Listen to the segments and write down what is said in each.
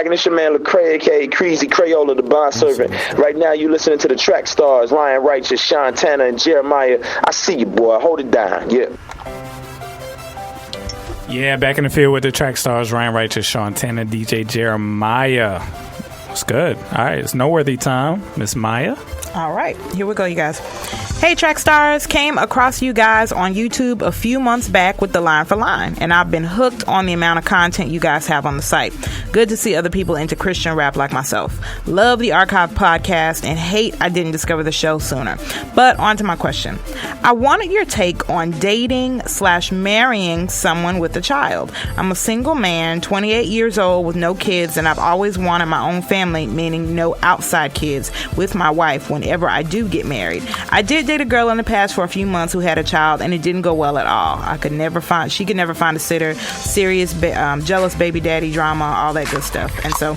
cracking? It's your man Lecrae, aka Creasy Crayola, the bond servant. Right now, you listening to the Track Stars, Ryan Righteous, Sean Tanner, and Jeremiah. I see you, boy. Hold it down. Yeah. Yeah, back in the field with the Track Stars, Ryan Righteous, Sean Tanner, DJ Jeremiah. What's good? All right, it's noteworthy time, Miss Maya. All right, here we go, you guys. Hey, Trackstarz, came across you guys on YouTube a few months back with the Line for Line, and I've been hooked on the amount of content you guys have on the site. Good to see other people into Christian rap like myself. Love the archive podcast and hate I didn't discover the show sooner. But on to my question. I wanted your take on dating/marrying someone with a child. I'm a single man, 28 years old with no kids, and I've always wanted my own family, meaning no outside kids, with my wife whenever I do get married. I did date a girl in the past for a few months who had a child, and it didn't go well at all. She could never find a sitter, serious, jealous baby daddy drama, all that good stuff. And so,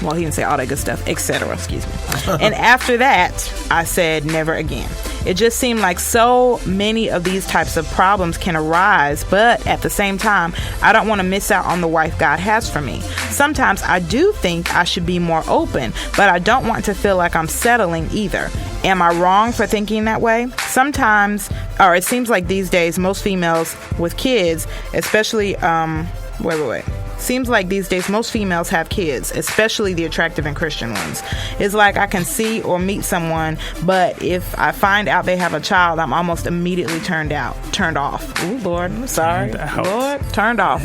well, he didn't say all that good stuff, etc. Excuse me. And after that, I said never again. It just seemed like so many of these types of problems can arise, but at the same time, I don't want to miss out on the wife God has for me. Sometimes I do think I should be more open, but I don't want to feel like I'm settling either. Am I wrong for thinking that way? Sometimes, or it seems like these days, most females with kids, especially, Seems like these days most females have kids, especially the attractive and Christian ones. It's like I can see or meet someone, but if I find out they have a child, I'm almost immediately turned off. Ooh, Lord, I'm sorry. Lord, turned off.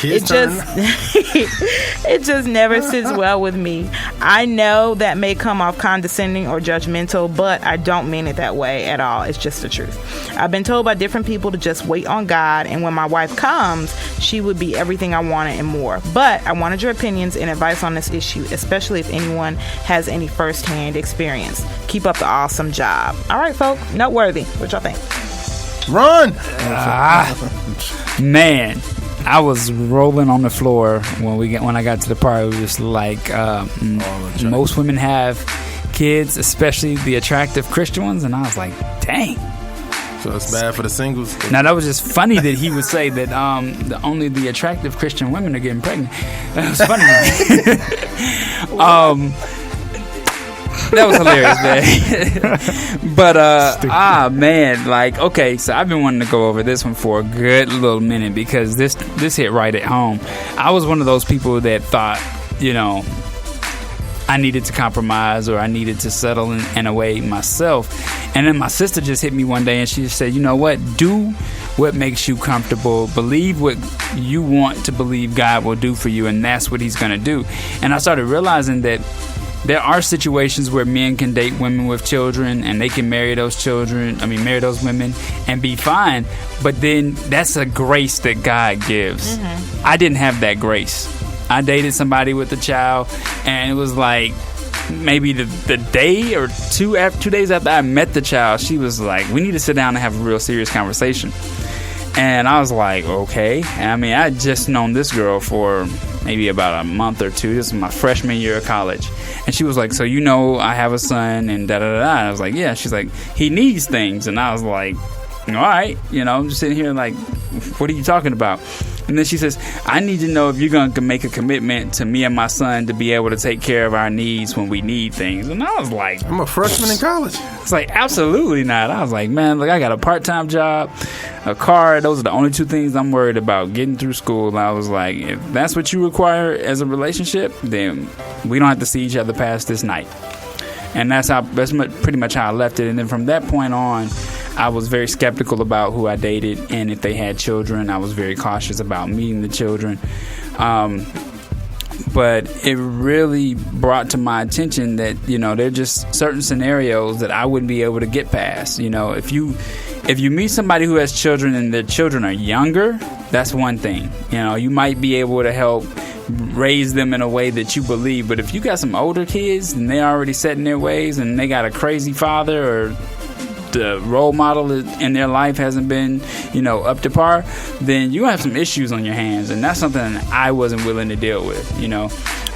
It just never sits well with me. I know that may come off condescending or judgmental, but I don't mean it that way at all. It's just the truth. I've been told by different people to just wait on God, and when my wife comes, she would be everything I wanted and more. But I wanted your opinions and advice on this issue, especially if anyone has any first-hand experience. Keep up the awesome job. All right, folks, noteworthy. What y'all think? Run! Man, I was rolling on the floor when I got to the part. It was like most women have kids, especially the attractive Christian ones, and I was like, dang. So it's bad for the singles. Now that was just funny that he would say that only the attractive Christian women are getting pregnant. That was funny. That was hilarious, man. But man, like, okay, so I've been wanting to go over this one for a good little minute because this hit right at home. I was one of those people that thought, I needed to compromise or I needed to settle in a way myself. And then my sister just hit me one day and she just said, you know what? Do what makes you comfortable. Believe what you want to believe God will do for you, and that's what he's going to do. And I started realizing that there are situations where men can date women with children and they can marry those women and be fine. But then that's a grace that God gives. Mm-hmm. I didn't have that grace. I dated somebody with a child, and it was like maybe the day or 2 days after I met the child, she was like, we need to sit down and have a real serious conversation. And I was like, okay. And I mean, I had just known this girl for maybe about a month or two. This was my freshman year of college. And she was like, so I have a son and da-da-da-da. And I was like, yeah. She's like, he needs things. And I was like, all right. I'm just sitting here like, what are you talking about? And then she says, I need to know if you're going to make a commitment to me and my son to be able to take care of our needs when we need things. And I was like, I'm a freshman in college. It's like, absolutely not. I was like, man, look, I got a part-time job, a car. Those are the only 2 things I'm worried about, getting through school. And I was like, if that's what you require as a relationship, then we don't have to see each other past this night. And that's pretty much how I left it. And then from that point on, I was very skeptical about who I dated, and if they had children, I was very cautious about meeting the children. But it really brought to my attention that, there are just certain scenarios that I wouldn't be able to get past. If you meet somebody who has children and their children are younger, that's one thing. You might be able to help raise them in a way that you believe. But if you got some older kids and they're already set in their ways and they got a crazy father, or the role model in their life hasn't been, up to par, then you have some issues on your hands, and that's something I wasn't willing to deal with.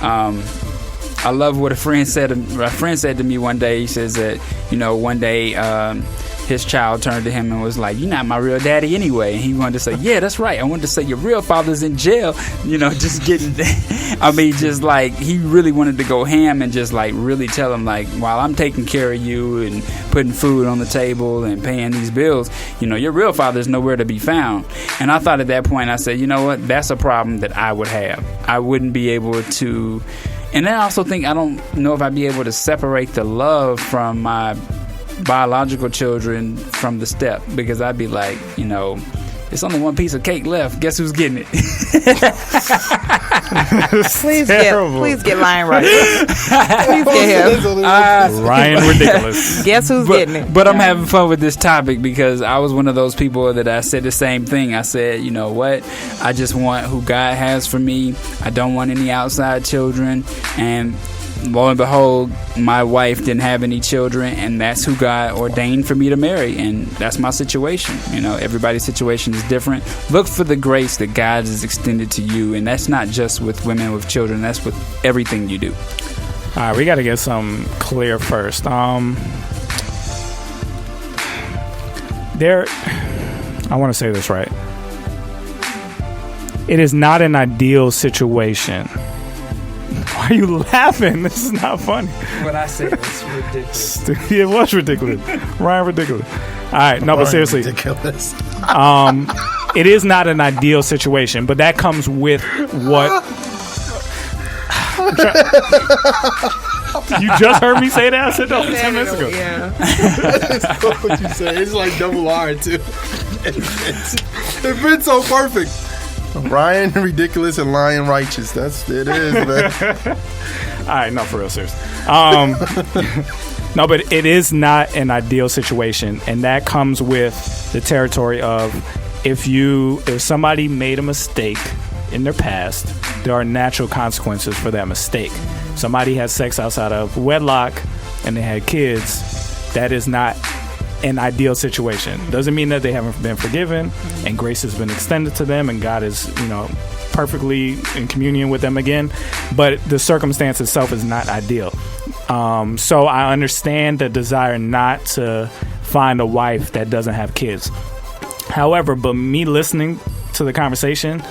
I love what a friend said to me one day. He says that, one day his child turned to him and was like, "You're not my real daddy anyway." And he wanted to say, "Yeah, that's right. I wanted to say your real father's in jail." Just getting, just like he really wanted to go ham and just like really tell him like, while I'm taking care of you and putting food on the table and paying these bills, your real father's nowhere to be found. And I thought at that point, I said, you know what, that's a problem that I would have. I wouldn't be able to. And then I also think I don't know if I'd be able to separate the love from my biological children from the step, because I'd be like, it's only one piece of cake left. Guess who's getting it? Please get Lion right. Please get him. Ryan ridiculous. Guess who's getting it? But I'm having fun with this topic because I was one of those people that I said the same thing. I said, you know what? I just want who God has for me. I don't want any outside children. And lo and behold, my wife didn't have any children, and that's who God ordained for me to marry, and that's my situation. Everybody's situation is different. Look for the grace that God has extended to you, and that's not just with women with children, that's with everything you do. All right, we got to get some clear first. I want to say this right. It is not an ideal situation. Why are you laughing? This is not funny. What I said was ridiculous. It was ridiculous. Ryan ridiculous. All right, no, but seriously. Ridiculous. It is not an ideal situation, but that comes with what... You just heard me say that? I said that 10 minutes ago. Yeah. That's not what you say. It's like double R, too. It fits so perfect. Ryan ridiculous and Lion righteous. That's it is, man. All right, no, for real, serious. No, but it is not an ideal situation, and that comes with the territory of if somebody made a mistake in their past, there are natural consequences for that mistake. Somebody had sex outside of wedlock and they had kids. That is not an ideal situation. Doesn't mean that they haven't been forgiven and grace has been extended to them and God is, perfectly in communion with them again. But the circumstance itself is not ideal. So I understand the desire not to find a wife that doesn't have kids. However, but me listening to the conversation,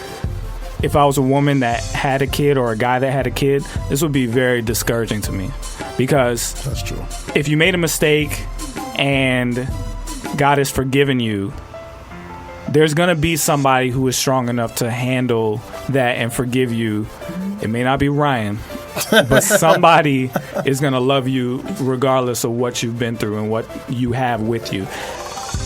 if I was a woman that had a kid or a guy that had a kid, this would be very discouraging to me. Because that's true. If you made a mistake and God has forgiven you, there's going to be somebody who is strong enough to handle that and forgive you. It may not be Ryan, but somebody is going to love you regardless of what you've been through and what you have with you.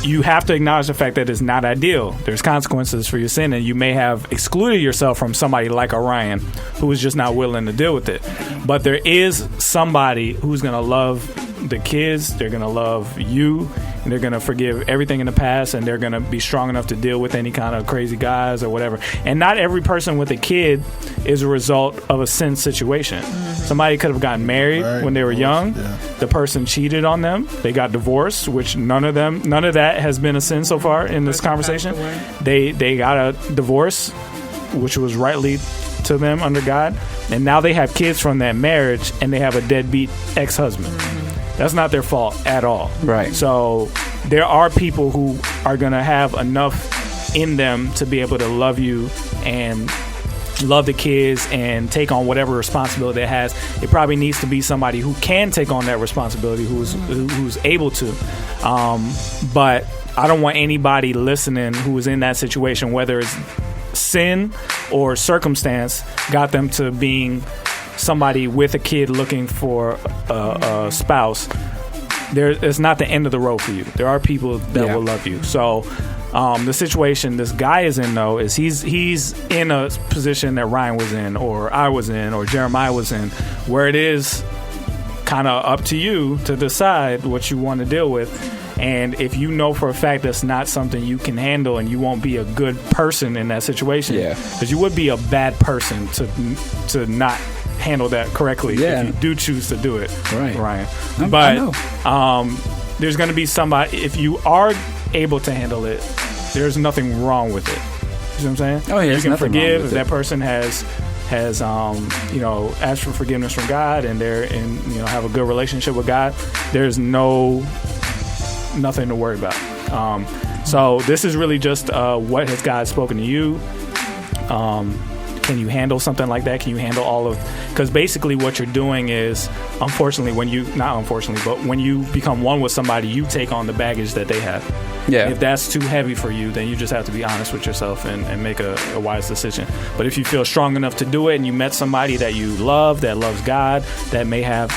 You have to acknowledge the fact that it's not ideal. There's consequences for your sin, and you may have excluded yourself from somebody like a Ryan who is just not willing to deal with it. But there is somebody who's going to love the kids, they're going to love you, and they're going to forgive everything in the past, and they're going to be strong enough to deal with any kind of crazy guys or whatever. And not every person with a kid is a result of a sin situation. Somebody could have gotten married when they were young. Yeah. The person cheated on them. They got divorced, which none of that has been a sin so far in this conversation. They got a divorce, which was rightly to them under God, and now they have kids from that marriage, and they have a deadbeat ex-husband. That's not their fault at all. Right. So there are people who are going to have enough in them to be able to love you and love the kids and take on whatever responsibility it has. It probably needs to be somebody who can take on that responsibility, who's able to. But I don't want anybody listening who is in that situation, whether it's sin or circumstance, got them to being somebody with a kid looking for a spouse. It's not the end of the road for you. There are people that will love you. So the situation this guy is in, though, is he's in a position that Ryan was in, or I was in, or Jeremiah was in, where it is kind of up to you to decide what you want to deal with. And if you know for a fact that's not something you can handle, and you won't be a good person in that situation, because you would be a bad person to not handle that correctly if you do choose to do it, right, Ryan. But there's going to be somebody, if you are able to handle it, there's nothing wrong with it. You know what I'm saying? Oh yeah, you can forgive if that person has asked for forgiveness from God, and have a good relationship with God. There's no nothing to worry about. So this is really just what has God spoken to you. Can you handle something like that? Can you handle all of? Because basically what you're doing is, unfortunately, when you become one with somebody, you take on the baggage that they have. Yeah. If that's too heavy for you, then you just have to be honest with yourself and make a wise decision. But if you feel strong enough to do it, and you met somebody that you love, that loves God, that may have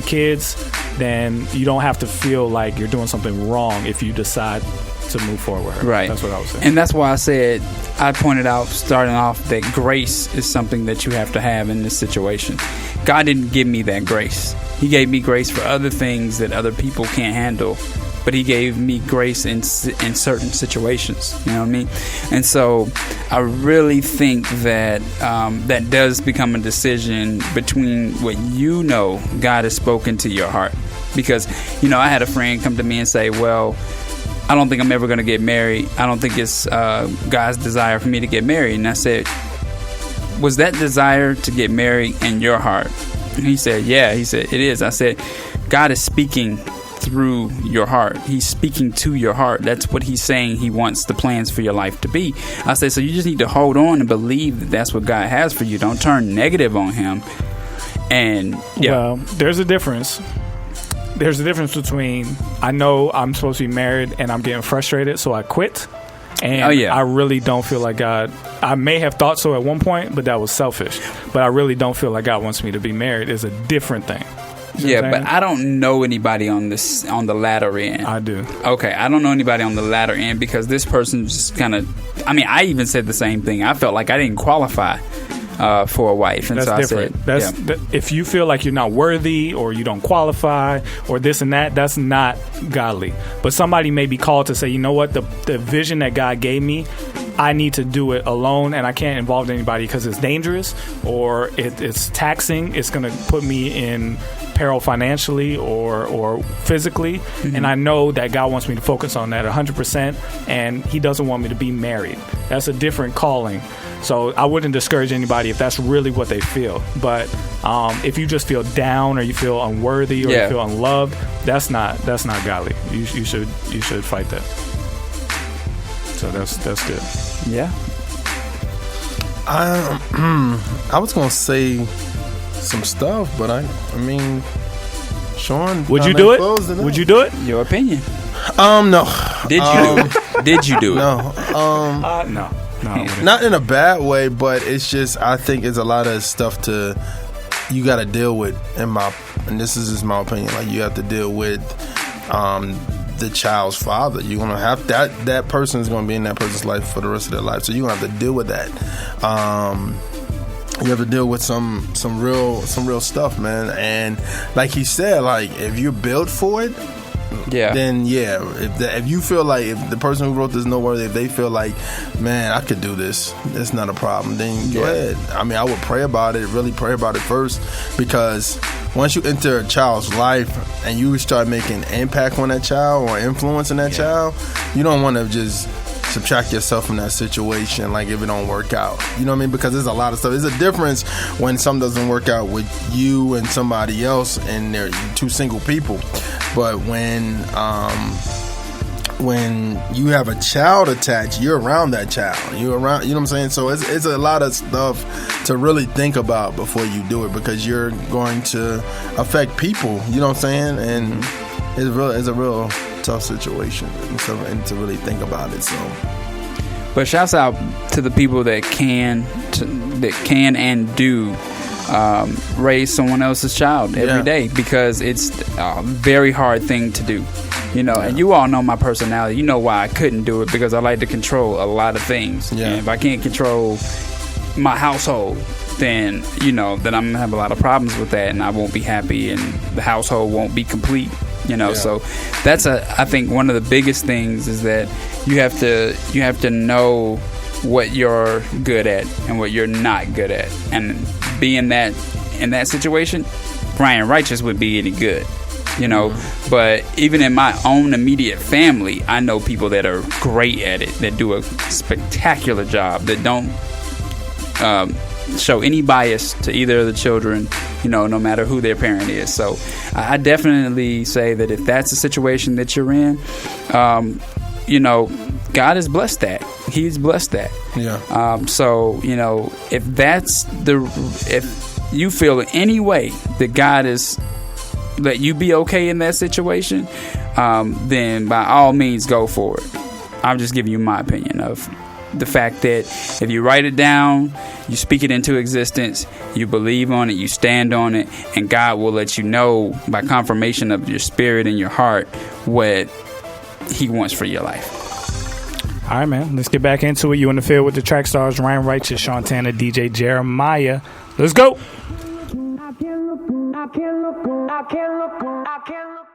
kids, then you don't have to feel like you're doing something wrong if you decide to move forward with her. Right. That's what I was saying. And that's why I pointed out starting off that grace is something that you have to have in this situation. God didn't give me that grace. He gave me grace for other things that other people can't handle, but he gave me grace in certain situations. You know what I mean? And so I really think that that does become a decision between what God has spoken to your heart. Because, I had a friend come to me and say, well, I don't think I'm ever going to get married. I don't think it's God's desire for me to get married. And I said, was that desire to get married in your heart? And he said, yeah. He said, it is. I said, God is speaking through your heart. He's speaking to your heart. That's what he's saying he wants the plans for your life to be. I said, so you just need to hold on and believe that that's what God has for you. Don't turn negative on him. And well, there's a difference. There's a difference between, I know I'm supposed to be married and I'm getting frustrated, so I quit. And I really don't feel like God, I may have thought so at one point, but that was selfish. But I really don't feel like God wants me to be married. It's a different thing. But I don't know anybody on the latter end. I do. Okay, I don't know anybody on the latter end because this person just kind of, I even said the same thing. I felt like I didn't qualify for a wife. And that's so different. I said, if you feel like you're not worthy or you don't qualify or this and that, that's not godly. But somebody may be called to say, you know what, the vision that God gave me, I need to do it alone and I can't involve anybody because it's dangerous or it's taxing. It's going to put me in peril financially or physically. Mm-hmm. And I know that God wants me to focus on that 100% and he doesn't want me to be married. That's a different calling. So I wouldn't discourage anybody if that's really what they feel. But if you just feel down or you feel unworthy or you feel unloved, that's not godly. You should fight that. So that's good. Yeah. I was gonna say some stuff, but I mean, Sean, would you do it? Would you do it? Your opinion. No. Did you? Did you do it? No. No. Not in a bad way, but it's just I think it's a lot of stuff you got to deal with. And this is just my opinion. Like you have to deal with the child's father. You're gonna have that person is gonna be in that person's life for the rest of their life. So you're gonna have to deal with that. You have to deal with some real stuff, man. And like he said, like if you're built for it. Then if you feel like if the person who wrote this noteworthy, if they feel like, man, I could do this, it's not a problem, then go ahead. I mean, I would pray about it, really pray about it first, because once you enter a child's life and you start making impact on that child or influencing that child, you don't want to just subtract yourself from that situation, like if it don't work out. You know what I mean? Because there's a lot of stuff. There's a difference when something doesn't work out with you and somebody else and they're two single people. But when you have a child attached, you're around that child. You're around, you know what I'm saying? So it's a lot of stuff to really think about before you do it, because you're going to affect people, you know what I'm saying? And it's a real tough situation and to really think about it. So, but shouts out to the people that can and do raise someone else's child every day, because it's a very hard thing to do, and you all know my personality. You know why I couldn't do it, because I like to control a lot of things. And if I can't control my household, then then I'm gonna have a lot of problems with that, and I won't be happy, and the household won't be complete. So that's I think one of the biggest things is that you have to know what you're good at and what you're not good at, and being that in that situation, Ryan Righteous would be any good, But even in my own immediate family, I know people that are great at it, that do a spectacular job, that don't show any bias to either of the children, no matter who their parent is. So I definitely say that if that's the situation that you're in, God has blessed that. He's blessed that. Yeah. So, if you feel in any way that God is let you be okay in that situation, then by all means go for it. I'm just giving you my opinion of the fact that if you write it down, you speak it into existence, you believe on it, you stand on it, and God will let you know by confirmation of your spirit and your heart what He wants for your life. All right, man. Let's get back into it. You in the field with the track stars, Ryan Righteous, Sean Tanner, DJ Jeremiah. Let's go.